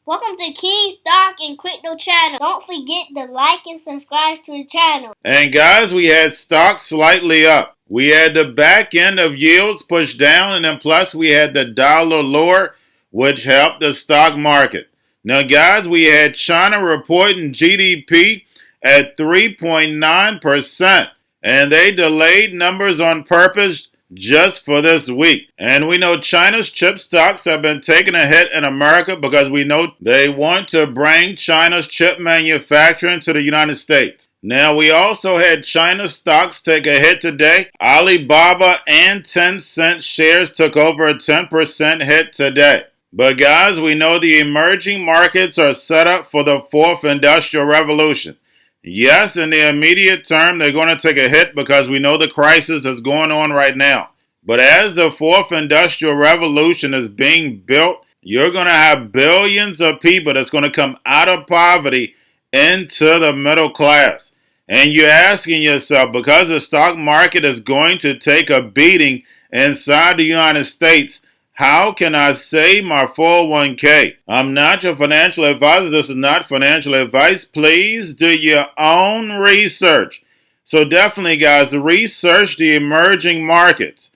Welcome to Key Stock and Crypto channel. Don't forget to like and subscribe to the channel. And guys, we had stocks slightly up. We had the back end of yields pushed down, and then plus we had the dollar lower, which helped the stock market. Now guys, we had China reporting GDP at 3.9%, and they delayed numbers on purpose just for this week. And we know China's chip stocks have been taking a hit in America because we know they want to bring China's chip manufacturing to the United States. Now, we also had China's stocks take a hit today. Alibaba and Tencent shares took over a 10% hit today. But guys, we know the emerging markets are set up for the fourth industrial revolution. Yes, in the immediate term, they're going to take a hit because we know the crisis is going on right now. But as the fourth industrial revolution is being built, you're going to have billions of people that's going to come out of poverty into the middle class. And you're asking yourself, because the stock market is going to take a beating inside the United States, how can I save my 401k? I'm not your financial advisor. This is not financial advice. Please do your own research. So definitely, guys, research the emerging markets.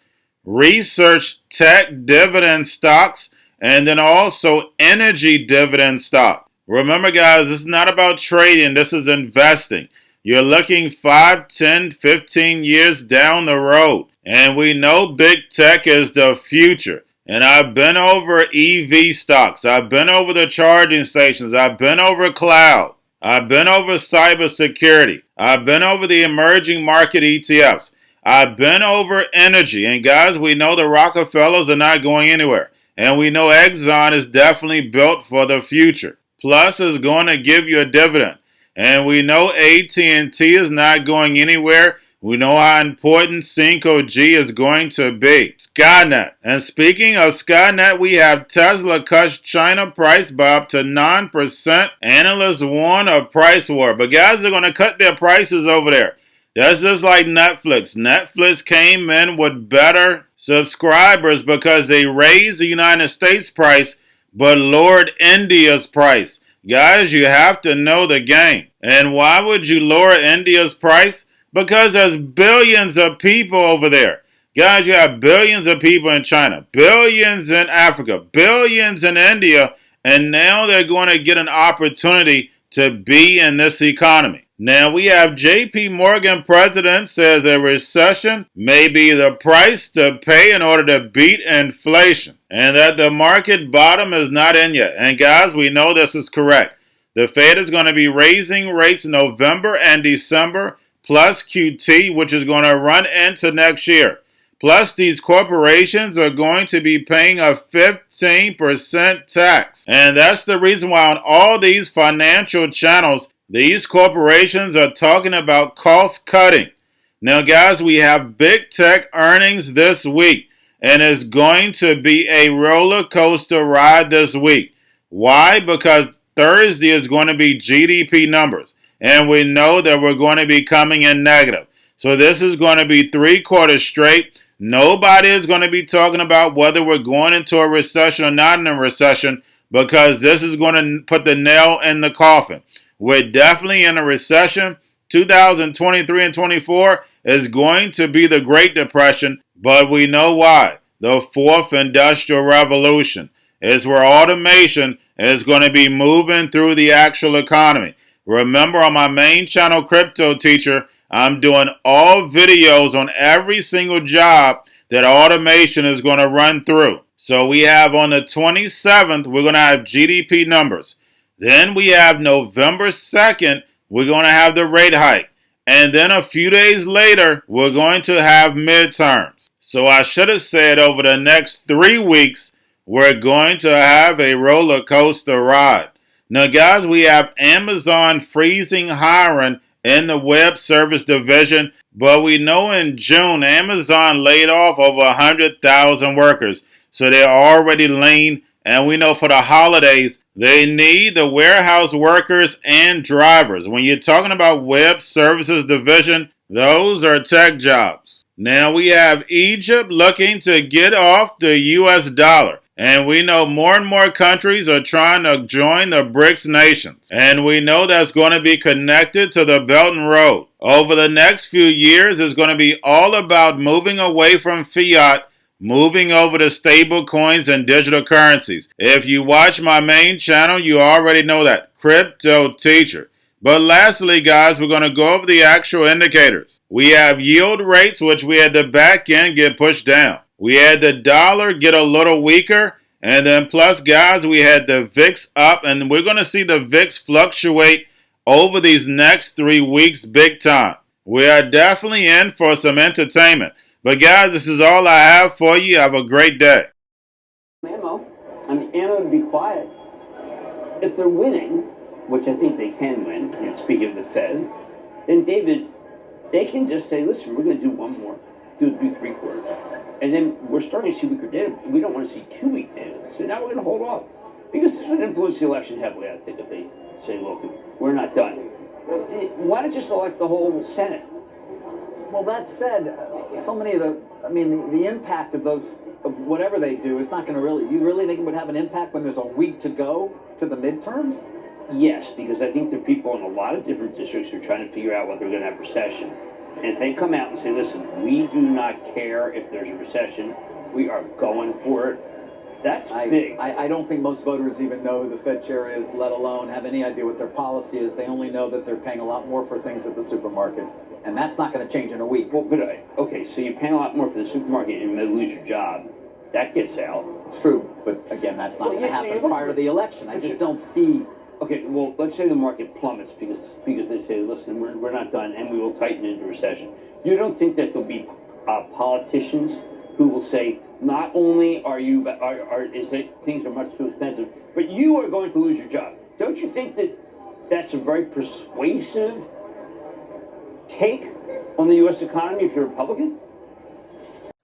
Research tech dividend stocks and then also energy dividend stocks. Remember, guys, this is not about trading. This is investing. You're looking 5, 10, 15 years down the road. And we know big tech is the future. And I've been over EV stocks. I've been over the charging stations. I've been over cloud. I've been over cybersecurity. I've been over the emerging market ETFs. I've been over energy. And guys, we know the Rockefellers are not going anywhere. And we know Exxon is definitely built for the future. Plus is going to give you a dividend. And we know AT&T is not going anywhere. We know how important Cinco G is going to be. Skynet. And speaking of Skynet, we have Tesla cuts China price by up to 9%. Analysts warn of price war. But guys, they're going to cut their prices over there. That's just like Netflix. Netflix came in with better subscribers because they raised the United States price but lowered India's price. Guys, you have to know the game. And why would you lower India's price? Because there's billions of people over there. Guys, you have billions of people in China, billions in Africa, billions in India, and now they're going to get an opportunity to be in this economy. Now we have JP Morgan president says a recession may be the price to pay in order to beat inflation, and that the market bottom is not in yet. And guys, we know this is correct. The Fed is going to be raising rates in November and December, plus QT, which is going to run into next year. Plus, these corporations are going to be paying a 15% tax. And that's the reason why on all these financial channels, these corporations are talking about cost cutting. Now, guys, we have big tech earnings this week, and it's going to be a roller coaster ride this week. Why? Because Thursday is going to be GDP numbers. And we know that we're going to be coming in negative. So this is going to be 3 quarters straight. Nobody is going to be talking about whether we're going into a recession or not in a recession, because this is going to put the nail in the coffin. We're definitely in a recession. 2023 and 24 is going to be the Great Depression, but we know why. The fourth industrial revolution is where automation is going to be moving through the actual economy. Remember, on my main channel, Crypto Teacher, I'm doing all videos on every single job that automation is going to run through. So we have on the 27th, we're going to have GDP numbers. Then we have November 2nd, we're going to have the rate hike. And then a few days later, we're going to have midterms. So I should have said over the next 3 weeks, we're going to have a roller coaster ride. Now, guys, we have Amazon freezing hiring in the web service division, but we know in June, Amazon laid off over 100,000 workers. So they're already lean, and we know for the holidays, they need the warehouse workers and drivers. When you're talking about web services division, those are tech jobs. Now we have Egypt looking to get off the US dollar. And we know more and more countries are trying to join the BRICS nations. And we know that's going to be connected to the Belt and Road. Over the next few years, it's going to be all about moving away from fiat, moving over to stable coins and digital currencies. If you watch my main channel, you already know that. Crypto Teacher. But lastly, guys, we're going to go over the actual indicators. We have yield rates, which we had the back end get pushed down. We had the dollar get a little weaker. And then plus, guys, we had the VIX up. And we're going to see the VIX fluctuate over these next 3 weeks big time. We are definitely in for some entertainment. But guys, this is all I have for you. Have a great day. Ammo. I mean, ammo to be quiet. If they're winning, which I think they can win, speaking of the Fed, then David, they can just say, listen, we're going to do one more, do 3 quarters. And then we're starting to see weaker data. We don't want to see 2 week data. So now we're going to hold off. Because this would influence the election heavily, I think, if they say, look, we're not done. Why not just elect the whole Senate? Well, that said, so many of the impact of those, of whatever they do, is not going to really, you really think it would have an impact when there's a week to go to the midterms? Yes, because I think there are people in a lot of different districts who are trying to figure out whether we're going to have recession. And if they come out and say, listen, we do not care if there's a recession, we are going for it, that's big. I don't think most voters even know who the Fed chair is, let alone have any idea what their policy is. They only know that they're paying a lot more for things at the supermarket. And that's not going to change in a week. Well, but okay, so you're paying a lot more for the supermarket and you may lose your job. That gets out. It's true, but again, that's not going to happen prior to the election. I just don't see. Okay, well, let's say the market plummets because they say, listen, we're not done and we will tighten into recession. You don't think that there'll be politicians who will say, not only things are much too expensive, but you are going to lose your job. Don't you think that that's a very persuasive take on the U.S. economy if you're a Republican?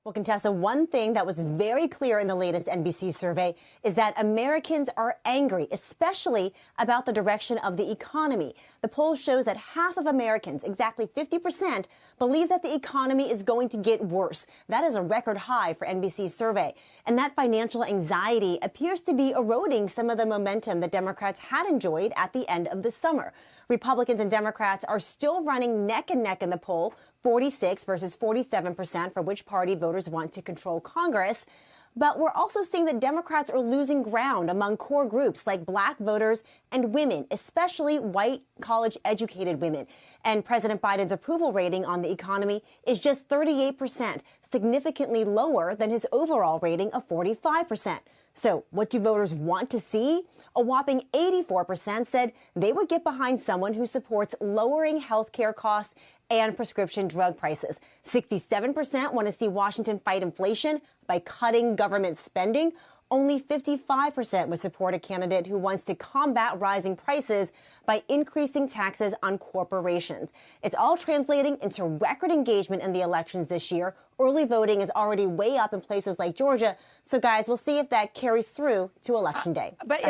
Well, Contessa, one thing that was very clear in the latest NBC survey is that Americans are angry, especially about the direction of the economy. The poll shows that half of Americans, exactly 50%, believe that the economy is going to get worse. That is a record high for NBC's survey. And that financial anxiety appears to be eroding some of the momentum that Democrats had enjoyed at the end of the summer. Republicans and Democrats are still running neck and neck in the poll, 46 versus 47% for which party voters want to control Congress. But we're also seeing that Democrats are losing ground among core groups like black voters and women, especially white college-educated women. And President Biden's approval rating on the economy is just 38%, significantly lower than his overall rating of 45%. So what do voters want to see? A whopping 84% said they would get behind someone who supports lowering health care costs and prescription drug prices. 67% want to see Washington fight inflation by cutting government spending. Only 55% would support a candidate who wants to combat rising prices by increasing taxes on corporations. It's all translating into record engagement in the elections this year. Early voting is already way up in places like Georgia. So, guys, we'll see if that carries through to Election Day. But